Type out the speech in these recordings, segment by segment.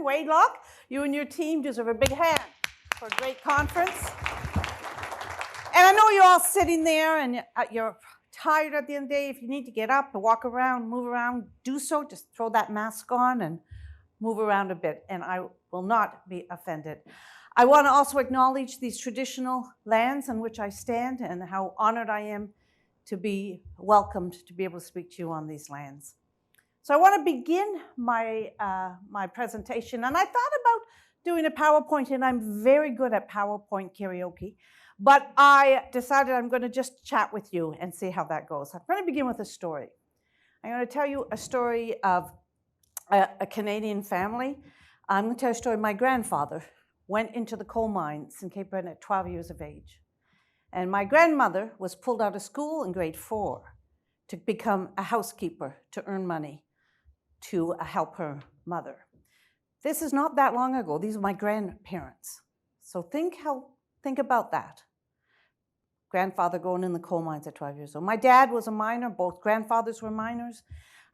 Wade Locke, you and your team deserve a big hand for a great conference. And I know you're all sitting there and you're tired at the end of the day. If you need to get up and walk around, move around, do so. Just throw that mask on and move around a bit, and I will not be offended. I want to also acknowledge these traditional lands on which I stand and how honored I am to be welcomed to be able to speak to you on these lands. So I want to begin my presentation, and I thought about doing a PowerPoint, and I'm very good at PowerPoint karaoke, but I decided I'm going to just chat with you and see how that goes. I'm going to begin with a story. I'm going to tell you a story of a Canadian family. I'm going to tell you a story. My grandfather went into the coal mines in Cape Breton at 12 years of age. And my grandmother was pulled out of school in grade 4 to become a housekeeper to earn money to help her mother. This is not that long ago. These are my grandparents. So think about that. Grandfather going in the coal mines at 12 years old. My dad was a miner. Both grandfathers were miners.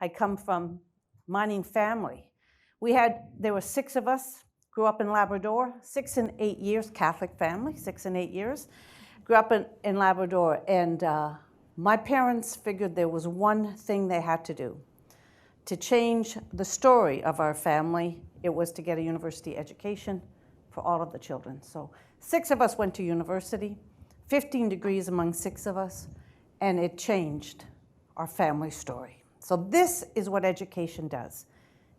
I come from mining family. There were 6 of us, grew up in Labrador, 6 and 8 years, Catholic family, 6 and 8 years. Grew up in Labrador, and my parents figured there was one thing they had to do. To change the story of our family, it was to get a university education for all of the children. So 6 of us went to university, 15 degrees among 6 of us, and it changed our family story. So this is what education does.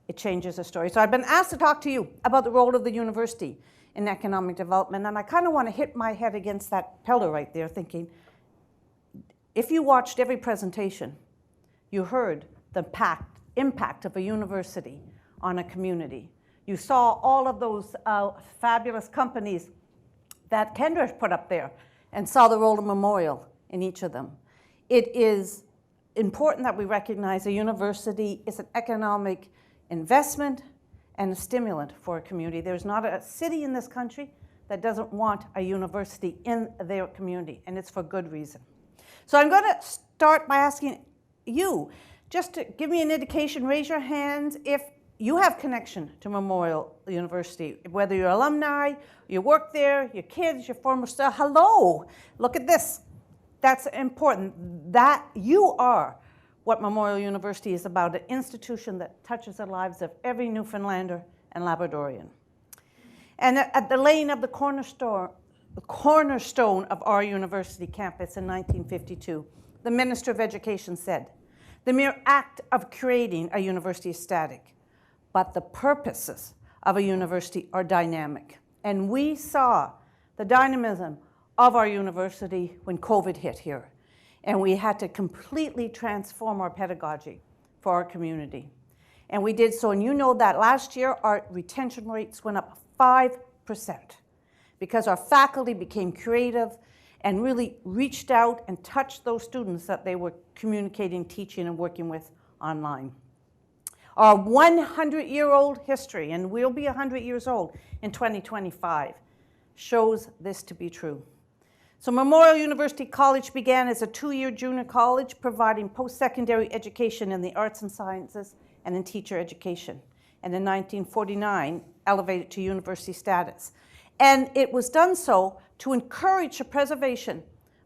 It changes a story. So I've been asked to talk to you about the role of the university in economic development, and I kind of want to hit my head against that pillar right there thinking, if you watched every presentation, you heard the impact of a university on a community. You saw all of those fabulous companies that Kendra put up there and saw the role of Memorial in each of them. It is important that we recognize a university is an economic investment and a stimulant for a community. There's not a city in this country that doesn't want a university in their community, and it's for good reason. So I'm going to start by asking you, just to give me an indication, raise your hands if you have connection to Memorial University, whether you're alumni, you work there, your kids, your former staff. Hello, look at this. That's important, that you are what Memorial University is about, an institution that touches the lives of every Newfoundlander and Labradorian. And at the laying of the cornerstone of our university campus in 1952, the Minister of Education said, "The mere act of creating a university is static, but the purposes of a university are dynamic." And we saw the dynamism of our university when COVID hit here. And we had to completely transform our pedagogy for our community. And we did so, and you know that last year our retention rates went up 5% because our faculty became creative and really reached out and touched those students that they were communicating, teaching, and working with online. Our 100-year-old history, and we'll be 100 years old in 2025, shows this to be true. So Memorial University College began as a 2-year junior college providing post-secondary education in the arts and sciences and in teacher education. And in 1949, elevated to university status. And it was done so to encourage the preservation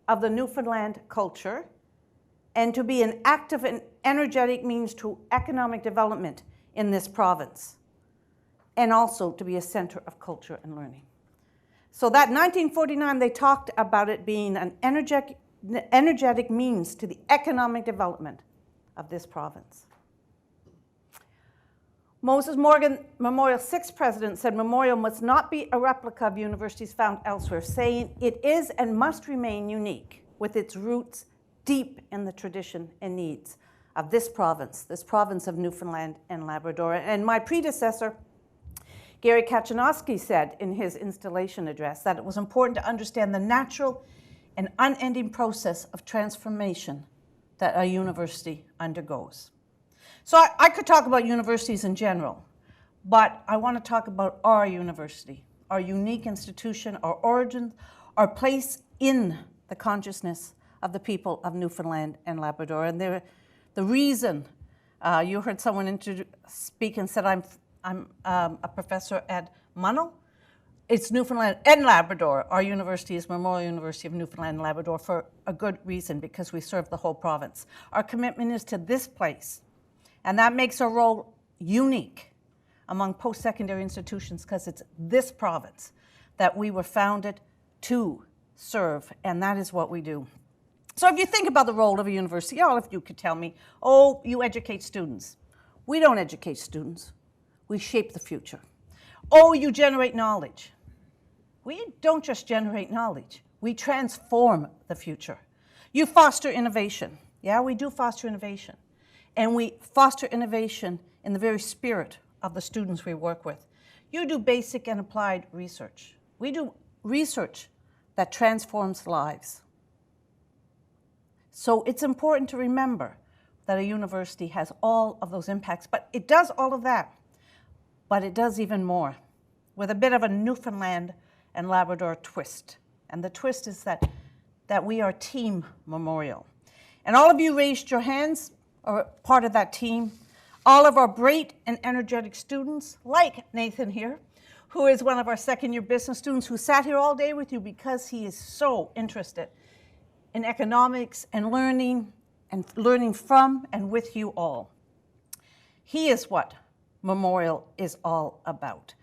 of the Newfoundland culture and to be an active and energetic means to economic development in this province, and also to be a center of culture and learning. So that 1949, they talked about it being an energetic means to the economic development of this province. Moses Morgan, Memorial's 6th president, said Memorial must not be a replica of universities found elsewhere, saying it is and must remain unique with its roots deep in the tradition and needs of this province of Newfoundland and Labrador. And my predecessor, Gary Kachanowski, said in his installation address that it was important to understand the natural and unending process of transformation that a university undergoes. So I could talk about universities in general, but I want to talk about our university, our unique institution, our origins, our place in the consciousness of the people of Newfoundland and Labrador. And the reason, you heard someone speak and said, I'm a professor at Munnell. It's Newfoundland and Labrador. Our university is Memorial University of Newfoundland and Labrador for a good reason, because we serve the whole province. Our commitment is to this place, and that makes our role unique among post-secondary institutions, because it's this province that we were founded to serve, and that is what we do. So if you think about the role of a university, all of you could tell me, oh, you educate students. We don't educate students. We shape the future. Oh, you generate knowledge. We don't just generate knowledge. We transform the future. You foster innovation. Yeah, we do foster innovation. And we foster innovation in the very spirit of the students we work with. You do basic and applied research. We do research that transforms lives. So it's important to remember that a university has all of those impacts, but it does all of that, but it does even more with a bit of a Newfoundland and Labrador twist. And the twist is that we are Team Memorial. And all of you raised your hands, are part of that team. All of our bright and energetic students, like Nathan here, who is one of our second-year business students who sat here all day with you because he is so interested in economics and learning from and with you all. He is what Memorial is all about.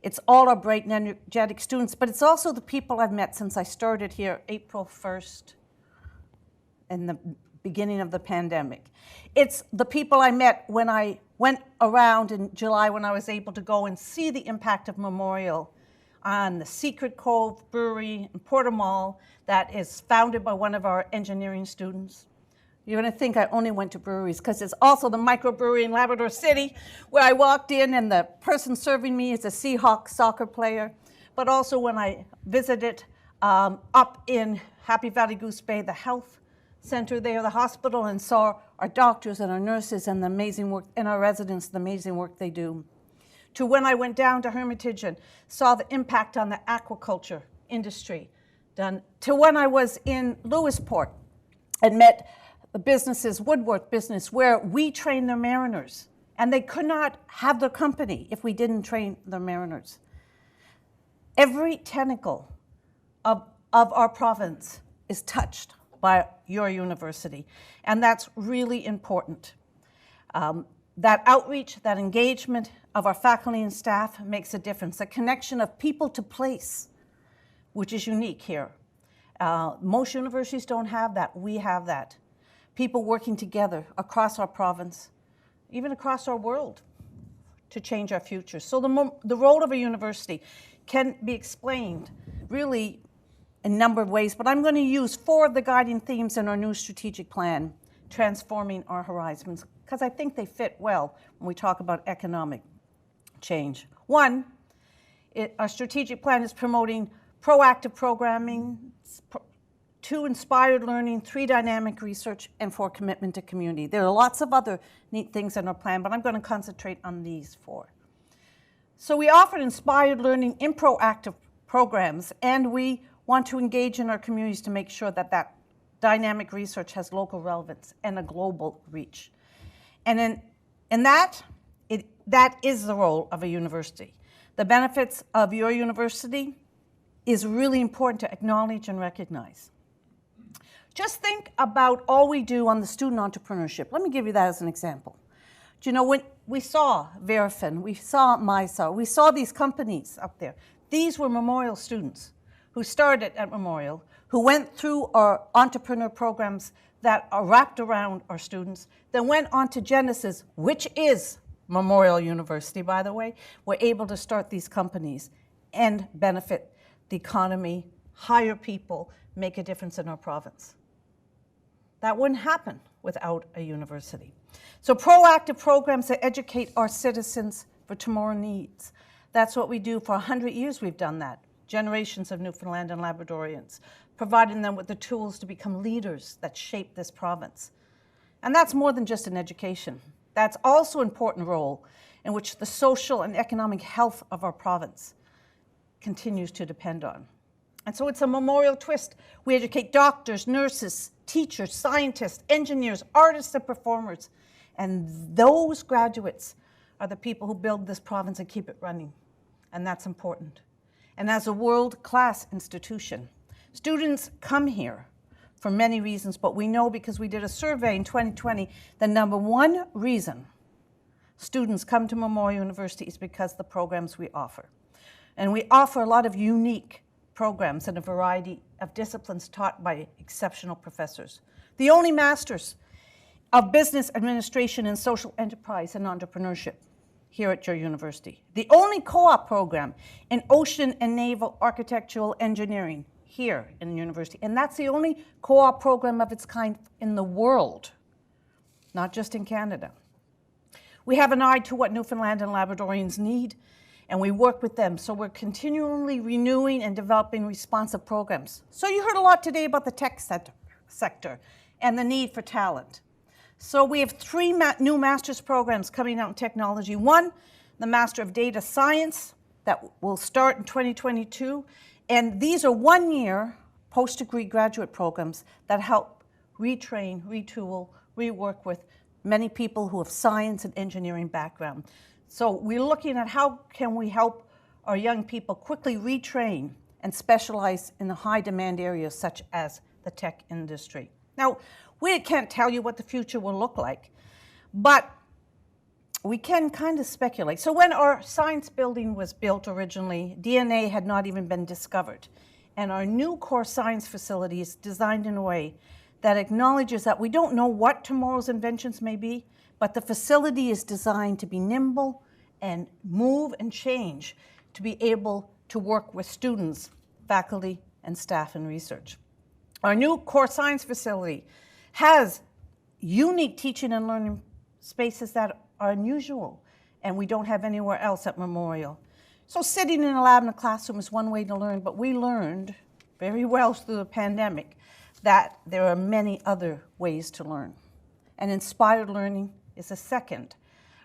It's all our bright and energetic students, but it's also the people I've met since I started here April 1st in the beginning of the pandemic. It's the people I met when I went around in July, when I was able to go and see the impact of Memorial on the Secret Cove Brewery in Portimao that is founded by one of our engineering students. You're going to think I only went to breweries, because it's also the microbrewery in Labrador City, where I walked in and the person serving me is a Seahawks soccer player. But also when I visited up in Happy Valley Goose Bay, the health center there, the hospital, and saw our doctors and our nurses and the amazing work, and our residents, the amazing work they do. To when I went down to Hermitage and saw the impact on the aquaculture industry done. To when I was in Lewisport and met the businesses, Woodworth business, where we train their mariners, and they could not have their company if we didn't train their mariners. Every tentacle of our province is touched by your university, and that's really important. That outreach, that engagement of our faculty and staff makes a difference. A connection of people to place, which is unique here. Most universities don't have that. We have that. People working together across our province, even across our world, to change our future. So the role of a university can be explained really in a number of ways, but I'm going to use 4 of the guiding themes in our new strategic plan, Transforming Our Horizons, because I think they fit well when we talk about economic change. 1, our strategic plan is promoting proactive programming, 2, inspired learning, 3, dynamic research, and 4, commitment to community. There are lots of other neat things in our plan, but I'm going to concentrate on these 4. So we offer inspired learning in proactive programs, and we want to engage in our communities to make sure that that dynamic research has local relevance and a global reach. And that is the role of a university. The benefits of your university is really important to acknowledge and recognize. Just think about all we do on the student entrepreneurship. Let me give you that as an example. Do you know, when we saw Verifin, we saw MySAR, we saw these companies up there. These were Memorial students who started at Memorial, who went through our entrepreneur programs that are wrapped around our students, then went on to Genesis, which is Memorial University, by the way, were able to start these companies and benefit the economy, hire people, make a difference in our province. That wouldn't happen without a university. So proactive programs that educate our citizens for tomorrow's needs. That's what we do. For 100 years we've done that. Generations of Newfoundland and Labradorians, providing them with the tools to become leaders that shape this province. And that's more than just an education. That's also an important role in which the social and economic health of our province continues to depend on. And so it's a Memorial twist. We educate doctors, nurses, teachers, scientists, engineers, artists, and performers. And those graduates are the people who build this province and keep it running, and that's important. And as a world-class institution, students come here for many reasons, but we know because we did a survey in 2020, the number one reason students come to Memorial University is because of the programs we offer. And we offer a lot of unique programs in a variety of disciplines taught by exceptional professors. The only masters of business administration and social enterprise and entrepreneurship here at your university. The only co-op program in ocean and naval architectural engineering here in the university. And that's the only co-op program of its kind in the world, not just in Canada. We have an eye to what Newfoundland and Labradorians need, and we work with them. So we're continually renewing and developing responsive programs. So you heard a lot today about the tech sector and the need for talent. So we have three new master's programs coming out in technology. One, the Master of Data Science, that will start in 2022. And these are one-year post-degree graduate programs that help retrain, retool, rework with many people who have science and engineering background. So we're looking at how can we help our young people quickly retrain and specialize in the high-demand areas such as the tech industry. Now, we can't tell you what the future will look like, but we can kind of speculate. So when our science building was built originally, DNA had not even been discovered. And our new core science facility is designed in a way that acknowledges that we don't know what tomorrow's inventions may be, but the facility is designed to be nimble and move and change to be able to work with students, faculty, and staff in research. Our new core science facility has unique teaching and learning spaces that are unusual, and we don't have anywhere else at Memorial. So sitting in a lab in a classroom is one way to learn, but we learned very well through the pandemic that there are many other ways to learn. And inspired learning is a second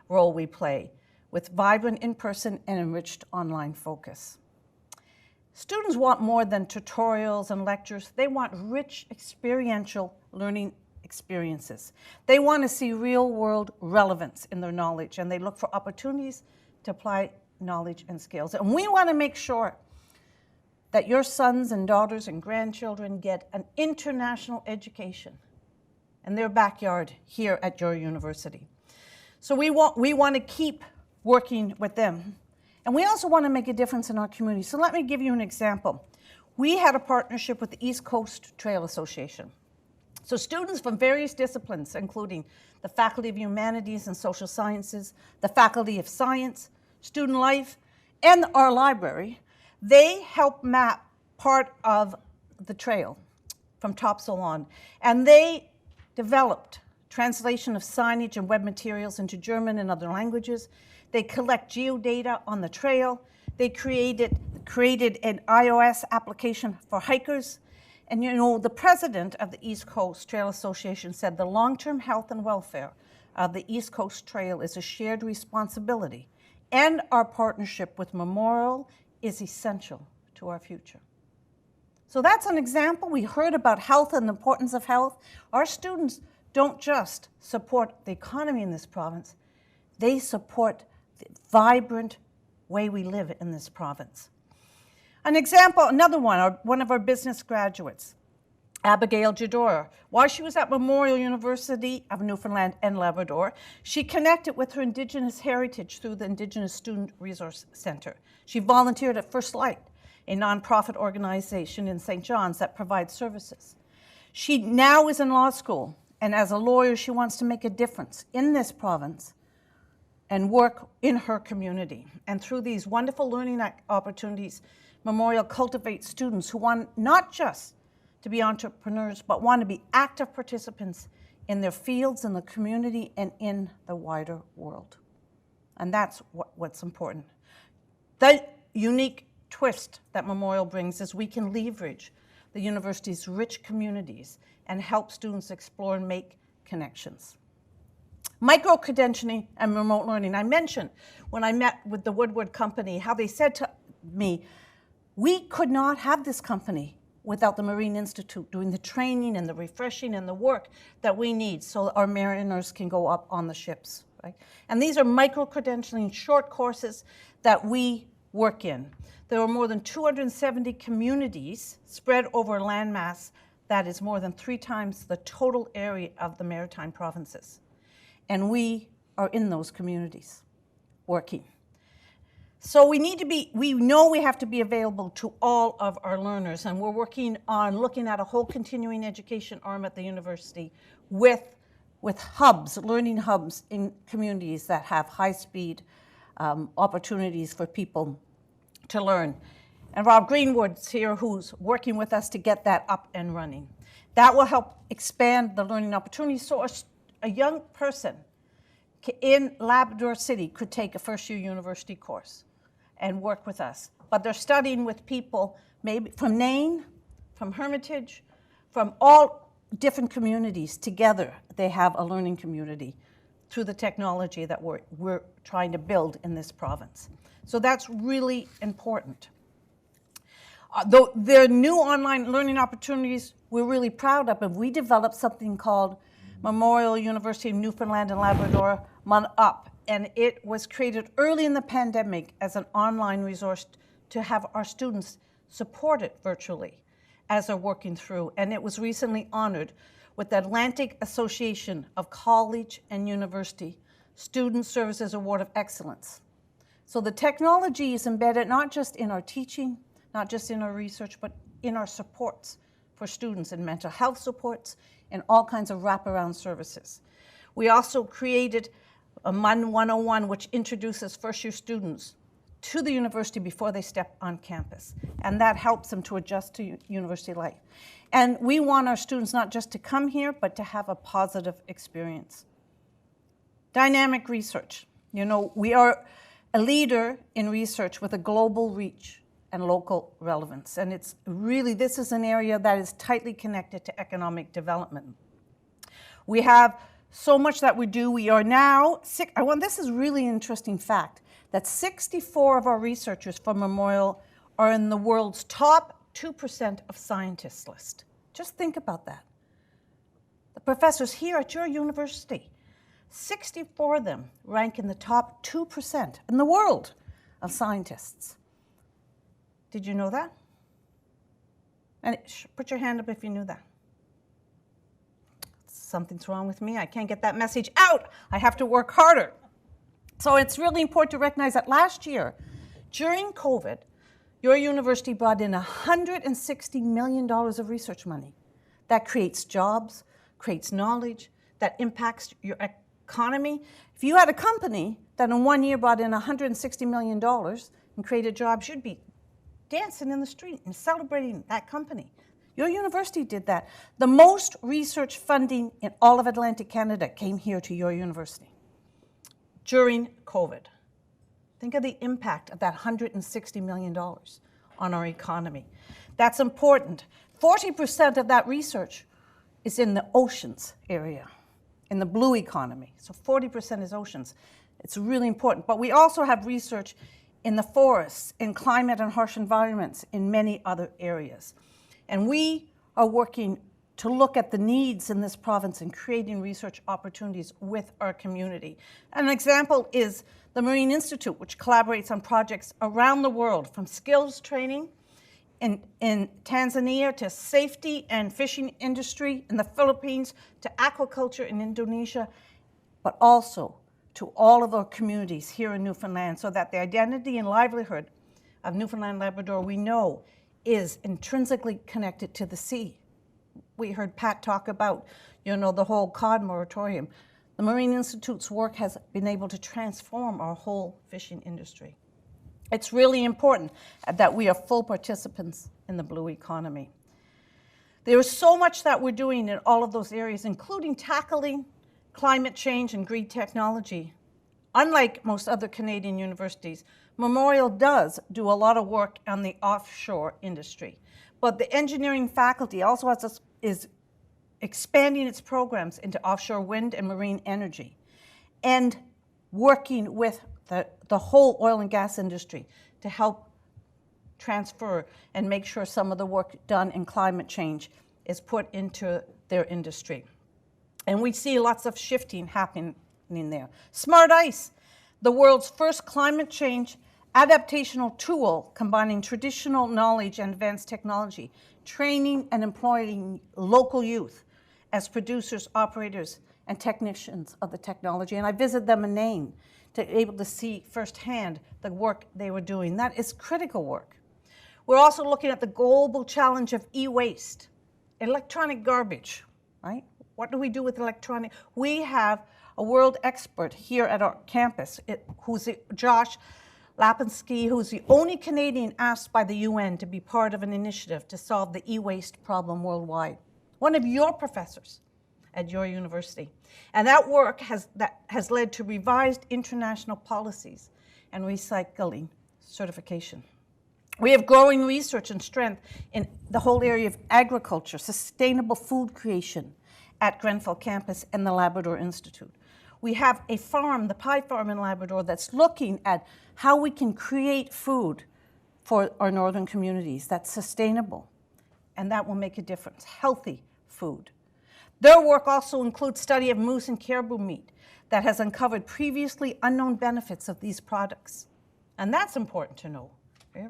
role we play, with vibrant in-person and enriched online focus. Students want more than tutorials and lectures. They want rich experiential learning experiences. They want to see real-world relevance in their knowledge, and they look for opportunities to apply knowledge and skills. And we want to make sure that your sons and daughters and grandchildren get an international education in their backyard here at your university. So we want to keep working with them. And we also want to make a difference in our community. So let me give you an example. We had a partnership with the East Coast Trail Association. So students from various disciplines, including the Faculty of Humanities and Social Sciences, the Faculty of Science, Student Life, and our library, they help map part of the trail from Topsail on. And they developed translation of signage and web materials into German and other languages. They collect geodata on the trail. They created an iOS application for hikers. And you know, the president of the East Coast Trail Association said the long-term health and welfare of the East Coast Trail is a shared responsibility, and our partnership with Memorial is essential to our future. So that's an example. We heard about health and the importance of health. Our students don't just support the economy in this province, they support the vibrant way we live in this province. An example, another one of our business graduates, Abigail Jador. While she was at Memorial University of Newfoundland and Labrador, she connected with her Indigenous heritage through the Indigenous Student Resource Center. She volunteered at First Light, a nonprofit organization in St. John's that provides services. She now is in law school, and as a lawyer, she wants to make a difference in this province and work in her community. And through these wonderful learning opportunities, Memorial cultivates students who want not just to be entrepreneurs, but want to be active participants in their fields, in the community, and in the wider world. And that's what's important. The unique twist that Memorial brings is we can leverage the university's rich communities and help students explore and make connections. Micro-credentialing and remote learning. I mentioned when I met with the Woodward Company how they said to me, we could not have this company without the Marine Institute doing the training and the refreshing and the work that we need so our mariners can go up on the ships Right? And these are micro-credentialing short courses that we work in. There are more than 270 communities spread over a landmass that is more than 3 times the total area of the Maritime provinces. And we are in those communities working. So we know we have to be available to all of our learners, and we're working on looking at a whole continuing education arm at the university with hubs, learning hubs in communities that have high-speed opportunities for people to learn. And Rob Greenwood's here, who's working with us to get that up and running. That will help expand the learning opportunities so a young person in Labrador City could take a first-year university course and work with us. But they're studying with people maybe from Nain, from Hermitage, from all different communities together. They have a learning community through the technology that we're trying to build in this province. So that's really important. Though there are new online learning opportunities we're really proud of, and we developed something called Memorial University of Newfoundland and Labrador Up, and it was created early in the pandemic as an online resource to have our students support it virtually as they're working through, and it was recently honored with the Atlantic Association of College and University Student Services Award of Excellence. So the technology is embedded not just in our teaching, not just in our research, but in our supports for students in mental health supports and all kinds of wraparound services. We also created a MUN 101, which introduces first-year students to the university before they step on campus. And that helps them to adjust to university life. And we want our students not just to come here, but to have a positive experience. Dynamic research. You know, we are a leader in research with a global reach and local relevance. And it's really, this is an area that is tightly connected to economic development. We have so much that we do. We are now, this is really interesting fact, that 64 of our researchers from Memorial are in the world's top 2% of scientists list. Just think about that. The professors here at your university, 64 of them rank in the top 2% in the world of scientists. Did you know that? And put your hand up if you knew that. Something's wrong with me. I can't get that message out. I have to work harder. So it's really important to recognize that last year, during COVID, your university brought in $160 million of research money. That creates jobs, creates knowledge, that impacts your economy. If you had a company that in 1 year brought in $160 million and created jobs, you'd be dancing in the street and celebrating that company. Your university did that. The most research funding in all of Atlantic Canada came here to your university during COVID. Think of the impact of that $160 million on our economy. That's important. 40% of that research is in the oceans area, in the blue economy. So 40% is oceans. It's really important. But we also have research in the forests, in climate and harsh environments, in many other areas. And we are working to look at the needs in this province and creating research opportunities with our community. An example is the Marine Institute, which collaborates on projects around the world, from skills training in Tanzania to safety and fishing industry in the Philippines to aquaculture in Indonesia, but also to all of our communities here in Newfoundland, so that the identity and livelihood of Newfoundland and Labrador, we know, is intrinsically connected to the sea. We heard Pat talk about, you know, the whole cod moratorium. The Marine Institute's work has been able to transform our whole fishing industry. It's really important that we are full participants in the blue economy. There is so much that we're doing in all of those areas, including tackling climate change and green technology. Unlike most other Canadian universities, Memorial does do a lot of work on the offshore industry. But the engineering faculty also is expanding its programs into offshore wind and marine energy, and working with the whole oil and gas industry to help transfer and make sure some of the work done in climate change is put into their industry. And we see lots of shifting happening happening there. Smart Ice, the world's first climate change adaptational tool combining traditional knowledge and advanced technology, training and employing local youth as producers, operators, and technicians of the technology. And I visited them in Maine to be able to see firsthand the work they were doing. That is critical work. We're also looking at the global challenge of e-waste, electronic garbage, right? What do we do with electronic? We have a world expert here at our campus, who's Josh Lapinski, who's the only Canadian asked by the UN to be part of an initiative to solve the e-waste problem worldwide. One of your professors at your university. And that work has led to revised international policies and recycling certification. We have growing research and strength in the whole area of agriculture, sustainable food creation at Grenfell campus and the Labrador Institute. We have a farm, the Pie Farm in Labrador, that's looking at how we can create food for our northern communities that's sustainable, and that will make a difference, healthy food. Their work also includes study of moose and caribou meat that has uncovered previously unknown benefits of these products. And that's important to know,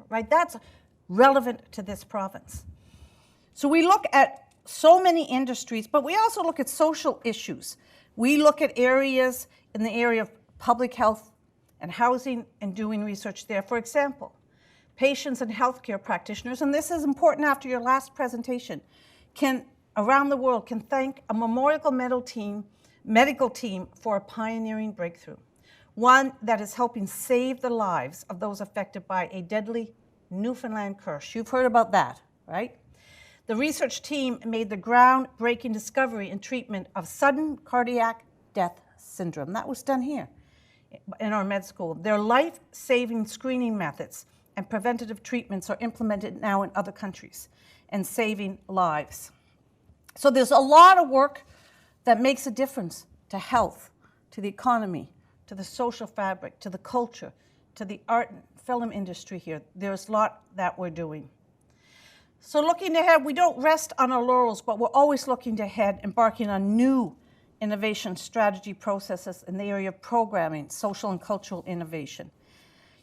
right? That's relevant to this province. So we look at so many industries, but we also look at social issues. We look at areas in the area of public health and housing and doing research there. For example, patients and healthcare practitioners, and this is important after your last presentation, around the world can thank a Memorial medical team for a pioneering breakthrough, one that is helping save the lives of those affected by a deadly Newfoundland curse. You've heard about that, right? The research team made the groundbreaking discovery and treatment of sudden cardiac death syndrome. That was done here in our med school. Their life-saving screening methods and preventative treatments are implemented now in other countries and saving lives. So there's a lot of work that makes a difference to health, to the economy, to the social fabric, to the culture, to the art and film industry here. There's a lot that we're doing. So looking ahead, we don't rest on our laurels, but we're always looking ahead, embarking on new innovation strategy processes in the area of programming, social and cultural innovation.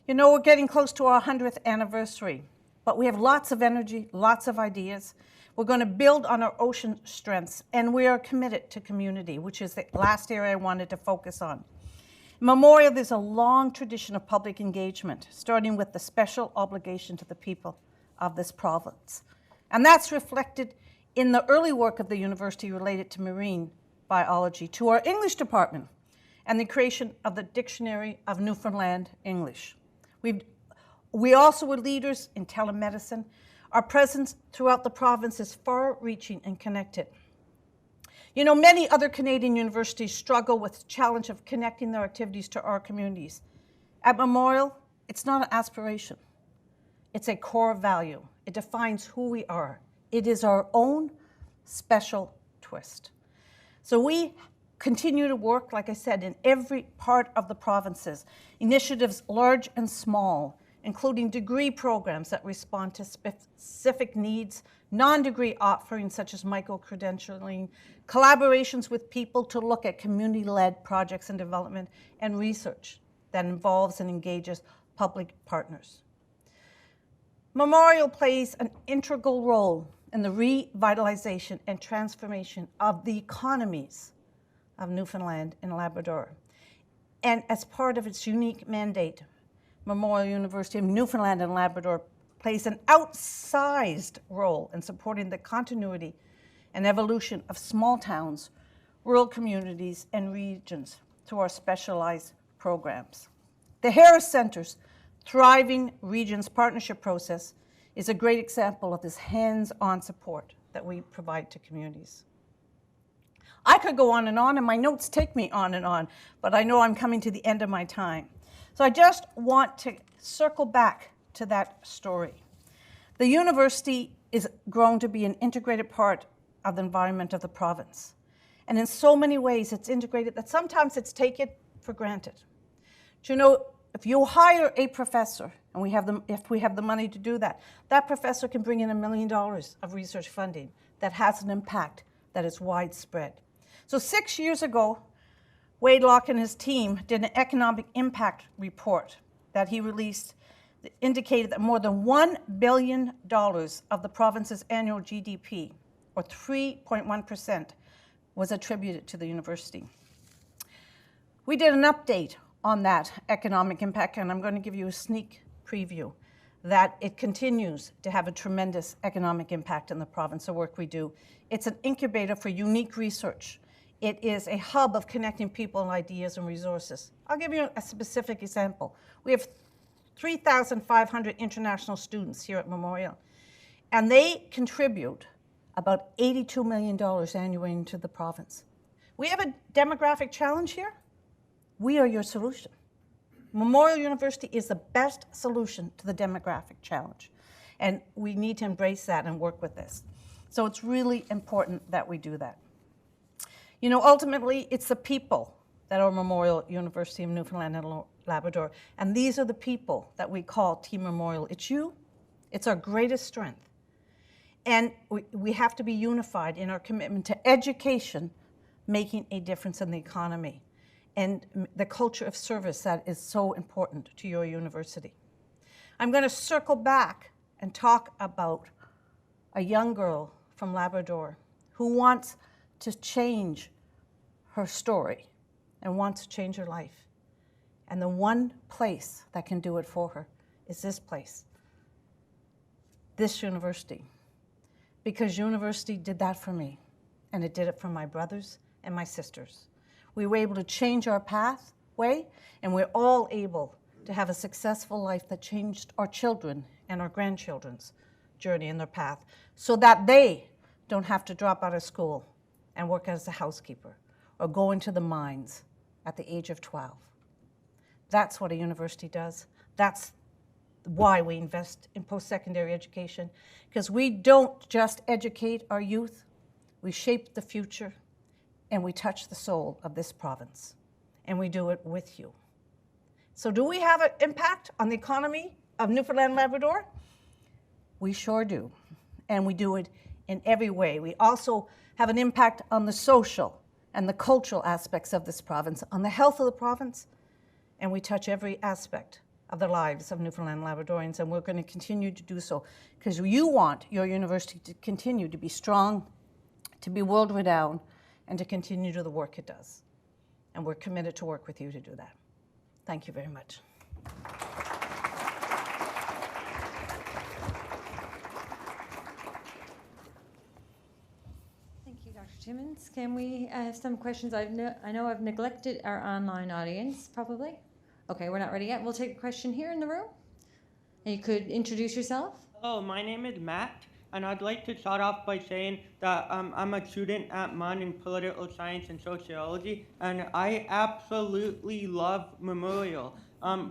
You know, we're getting close to our 100th anniversary, but we have lots of energy, lots of ideas. We're going to build on our ocean strengths, and we are committed to community, which is the last area I wanted to focus on. In Memorial, there's a long tradition of public engagement, starting with the special obligation to the people of this province. And that's reflected in the early work of the university related to marine biology, to our English department, and the creation of the Dictionary of Newfoundland English. We also were leaders in telemedicine. Our presence throughout the province is far-reaching and connected. You know, many other Canadian universities struggle with the challenge of connecting their activities to our communities. At Memorial, it's not an aspiration. It's a core value. It defines who we are. It is our own special twist. So we continue to work, like I said, in every part of the provinces, initiatives large and small, including degree programs that respond to specific needs, non-degree offerings such as micro-credentialing, collaborations with people to look at community-led projects and development, and research that involves and engages public partners. Memorial plays an integral role in the revitalization and transformation of the economies of Newfoundland and Labrador. And as part of its unique mandate, Memorial University of Newfoundland and Labrador plays an outsized role in supporting the continuity and evolution of small towns, rural communities, and regions through our specialized programs. The Harris Center's Thriving Regions Partnership process is a great example of this hands-on support that we provide to communities. I could go on, and my notes take me on, but I know I'm coming to the end of my time. So I just want to circle back to that story. The university is grown to be an integrated part of the environment of the province. And in so many ways, it's integrated that sometimes it's taken for granted. Do you know, if you hire a professor, and if we have the money to do that, that professor can bring in $1 million of research funding that has an impact that is widespread. So 6 years ago, Wade Locke and his team did an economic impact report that he released that indicated that more than $1 billion of the province's annual GDP, or 3.1%, was attributed to the university. We did an update on that economic impact, and I'm going to give you a sneak preview that it continues to have a tremendous economic impact in the province, the work we do. It's an incubator for unique research. It is a hub of connecting people and ideas and resources. I'll give you a specific example. We have 3,500 international students here at Memorial, and they contribute about $82 million annually into the province. We have a demographic challenge here. We are your solution. Memorial University is the best solution to the demographic challenge, and we need to embrace that and work with this. So it's really important that we do that. You know, ultimately, it's the people that are Memorial University of Newfoundland and Labrador, and these are the people that we call Team Memorial. It's you. It's our greatest strength. And we have to be unified in our commitment to education, making a difference in the economy, and the culture of service that is so important to your university. I'm going to circle back and talk about a young girl from Labrador who wants to change her story and wants to change her life. And the one place that can do it for her is this place, this university. Because university did that for me, and it did it for my brothers and my sisters. We were able to change our pathway, and we're all able to have a successful life that changed our children and our grandchildren's journey and their path, so that they don't have to drop out of school and work as a housekeeper or go into the mines at the age of 12. That's what a university does. That's why we invest in post-secondary education, because we don't just educate our youth, we shape the future, and we touch the soul of this province, and we do it with you. So do we have an impact on the economy of Newfoundland and Labrador? We sure do, and we do it in every way. We also have an impact on the social and the cultural aspects of this province, on the health of the province, and we touch every aspect of the lives of Newfoundland and Labradorians, and we're going to continue to do so because you want your university to continue to be strong, to be world-renowned, and to continue to do the work it does. And we're committed to work with you to do that. Thank you very much. Thank you, Dr. Timmons. Can we have some questions? I know I've neglected our online audience, probably. Okay, we're not ready yet. We'll take a question here in the room. And you could introduce yourself. Hello, my name is Matt, and I'd like to start off by saying that I'm a student at MUN in political science and sociology, and I absolutely love Memorial. For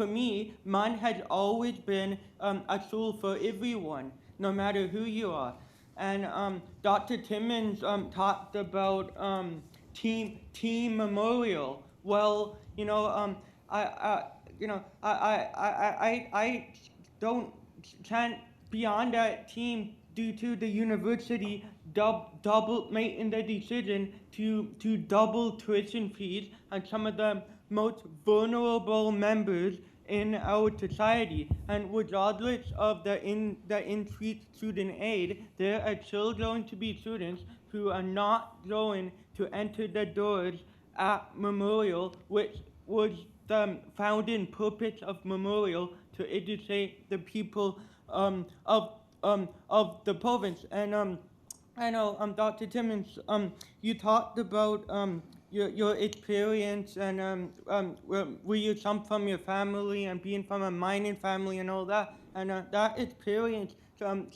me, MUN has always been a school for everyone, no matter who you are. And Dr. Timmons talked about Team Memorial. Well, I can't be on that team due to the university double making the decision to double tuition fees on some of the most vulnerable members in our society. And regardless of the increased student aid, there are still going to be students who are not going to enter the doors at Memorial, which was the founding purpose of Memorial, to educate the people of the province. And I know, Dr. Timmons, you talked about your experience and where you come from, your family, and being from a mining family and all that. And that experience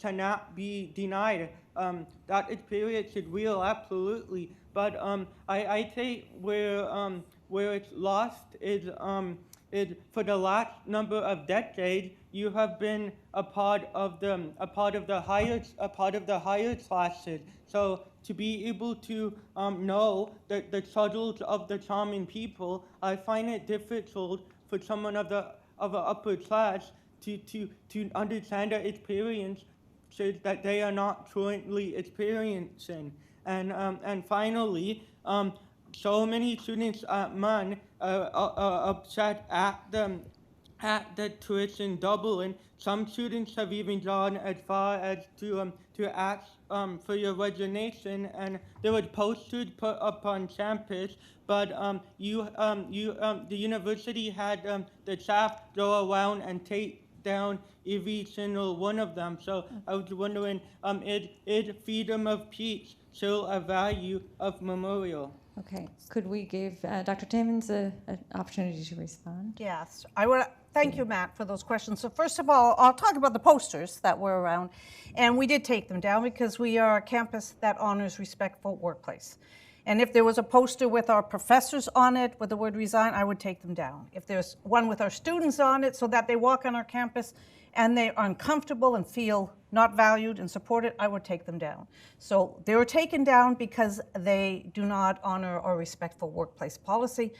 cannot be denied. That experience is real, absolutely. But I say where it's lost is for the last number of decades, you have been a part of the higher classes. So to be able to know the struggles of the common people, I find it difficult for someone of the upper class to understand the experience that they are not currently experiencing. And finally, so many students at MUN upset at the tuition doubling. Some students have even gone as far as to ask for your resignation, and there was posters put up on campus. But the university had the staff go around and take down every single one of them. So I was wondering, is freedom of speech still a value of memorial? Okay, could we give Dr. Timmons an opportunity to respond? Yes, I would. Thank you, Matt, for those questions. So first of all, I'll talk about the posters that were around, and we did take them down because we are a campus that honors respectful workplace. And if there was a poster with our professors on it with the word resign, I would take them down. If there's one with our students on it so that they walk on our campus and they are uncomfortable and feel not valued and supported, I would take them down. So they were taken down because they do not honor our respectful workplace policy.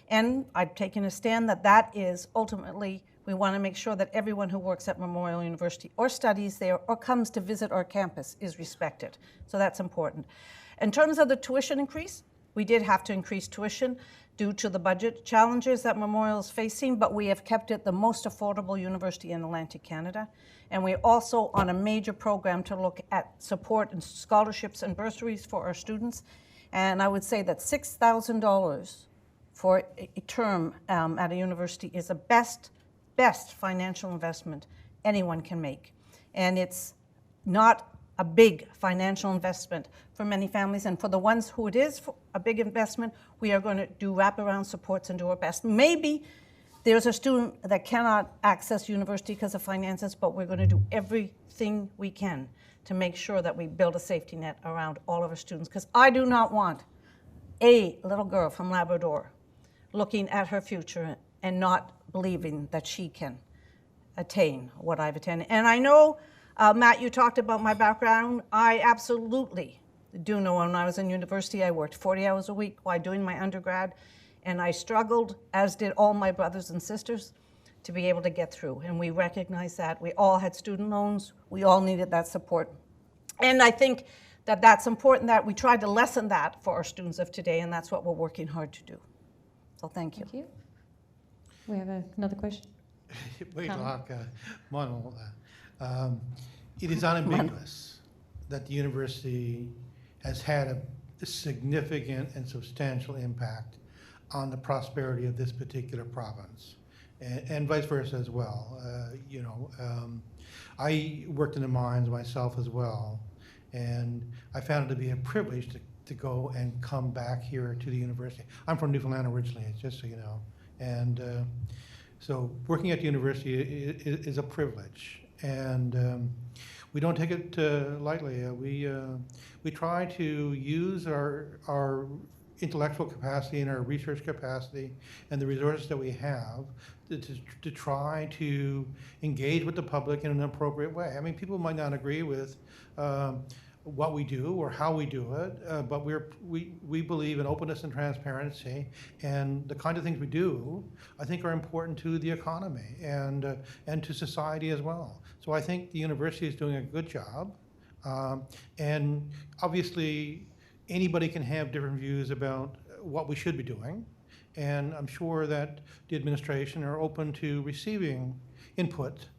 And I've taken a stand that that is ultimately, we want to make sure that everyone who works at Memorial University or studies there or comes to visit our campus is respected. So that's important. In terms of the tuition increase, we did have to increase tuition due to the budget challenges that Memorial is facing, but we have kept it the most affordable university in Atlantic Canada. And we're also on a major program to look at support and scholarships and bursaries for our students. And I would say that $6,000 for a term at a university is the best financial investment anyone can make. And it's not a big financial investment for many families, and for the ones who it is a big investment, we are going to do wraparound supports and do our best. Maybe there's a student that cannot access university because of finances, but we're going to do everything we can to make sure that we build a safety net around all of our students, because I do not want a little girl from Labrador looking at her future and not believing that she can attain what I've attained. And I know, Matt, you talked about my background. I absolutely do know when I was in university, I worked 40 hours a week while doing my undergrad, and I struggled, as did all my brothers and sisters, to be able to get through. And we recognize that. We all had student loans. We all needed that support. And I think that that's important that we tried to lessen that for our students of today, and that's what we're working hard to do. So thank you. Thank you. We have another question. It is unambiguous that the university has had a significant and substantial impact on the prosperity of this particular province, and vice versa as well. I worked in the mines myself as well, and I found it to be a privilege to go and come back here to the university. I'm from Newfoundland originally, just so you know, and so working at the university is a privilege, and we don't take it lightly. We try to use our intellectual capacity and our research capacity and the resources that we have to try to engage with the public in an appropriate way. I mean, people might not agree with what we do or how we do it, but we believe in openness and transparency, and the kind of things we do, I think, are important to the economy and to society as well. So I think the university is doing a good job, and obviously anybody can have different views about what we should be doing, and I'm sure that the administration are open to receiving input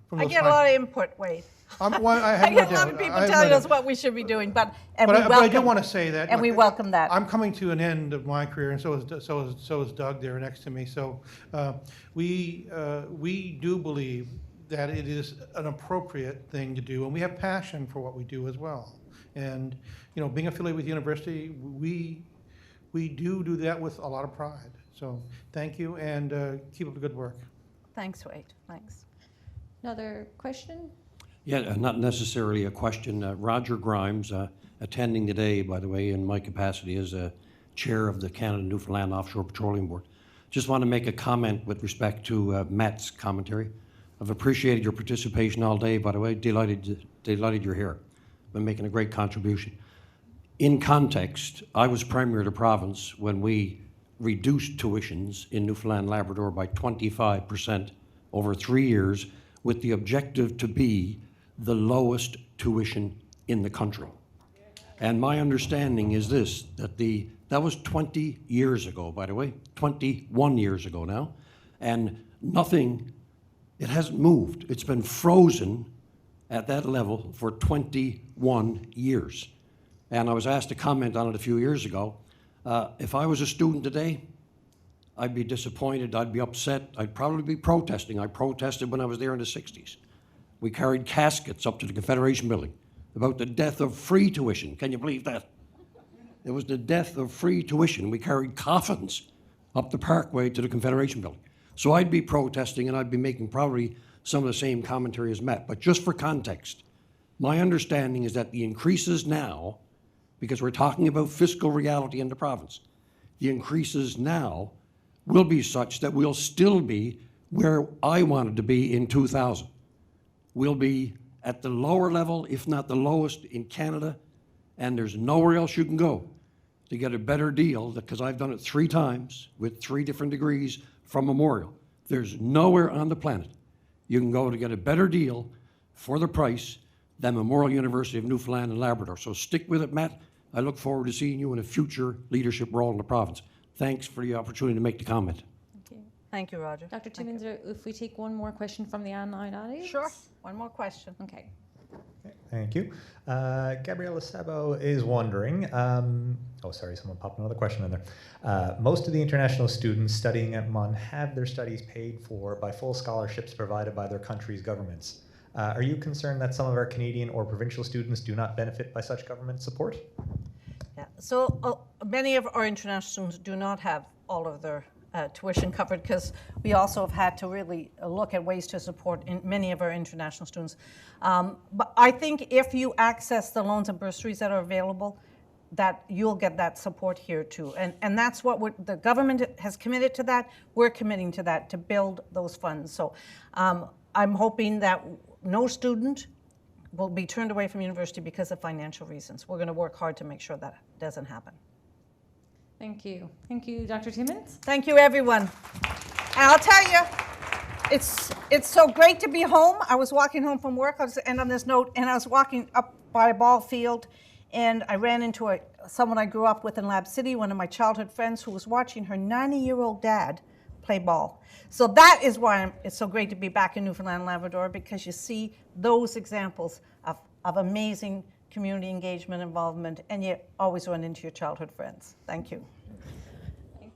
from I those get a lot of input, Wade. I I get a lot of people telling us what we should be doing, but I do want to say that, and we welcome that. I'm coming to an end of my career, and so is Doug there next to me. So we do believe that it is an appropriate thing to do, and we have passion for what we do as well. And being affiliated with the university, we do that with a lot of pride. So thank you, and keep up the good work. Thanks, Wade. Thanks. Another question? Yeah, not necessarily a question. Roger Grimes, attending today, by the way, in my capacity as a chair of the Canada Newfoundland Offshore Petroleum Board. Just want to make a comment with respect to Matt's commentary. I've appreciated your participation all day, by the way. Delighted you're here. Been making a great contribution. In context, I was Premier of the province when we reduced tuitions in Newfoundland and Labrador by 25% over 3 years, with the objective to be the lowest tuition in the country. And my understanding is this, that That was 20 years ago, by the way, 21 years ago now. And nothing, it hasn't moved. It's been frozen at that level for 21 years. And I was asked to comment on it a few years ago. If I was a student today, I'd be disappointed, I'd be upset, I'd probably be protesting. I protested when I was there in the 60s. We carried caskets up to the Confederation building about the death of free tuition. Can you believe that? It was the death of free tuition. We carried coffins up the Parkway to the Confederation building. So I'd be protesting and I'd be making probably some of the same commentary as Matt. But just for context, my understanding is that the increases now, because we're talking about fiscal reality in the province, the increases now will be such that we'll still be where I wanted to be in 2000. We'll be at the lower level, if not the lowest in Canada, and there's nowhere else you can go to get a better deal, because I've done it 3 times with 3 different degrees from Memorial. There's nowhere on the planet you can go to get a better deal for the price than Memorial University of Newfoundland and Labrador. So stick with it, Matt. I look forward to seeing you in a future leadership role in the province. Thanks for the opportunity to make the comment. Thank you. Thank you, Roger. Dr. Timmons, if we take one more question from the online audience? Sure. One more question. Okay. Thank you. Gabriela Sabo is wondering, someone popped another question in there. Most of the international students studying at MUN have their studies paid for by full scholarships provided by their country's governments. Are you concerned that some of our Canadian or provincial students do not benefit by such government support? Yeah. So many of our international students do not have all of their tuition covered, because we also have had to really look at ways to support many of our international students. But I think if you access the loans and bursaries that are available, that you'll get that support here too. And that's what the government has committed to that. We're committing to that, to build those funds. So I'm hoping that no student will be turned away from university because of financial reasons. We're going to work hard to make sure that doesn't happen. Thank you. Thank you, Dr. Timmons. Thank you, everyone. And I'll tell you, it's so great to be home. I was walking home from work, I'll just end on this note, and I was walking up by a ball field, and I ran into someone I grew up with in Lab City, one of my childhood friends, who was watching her 90-year-old dad play ball. So that is why it's so great to be back in Newfoundland and Labrador, because you see those examples of amazing community engagement, involvement, and you always run into your childhood friends. Thank you.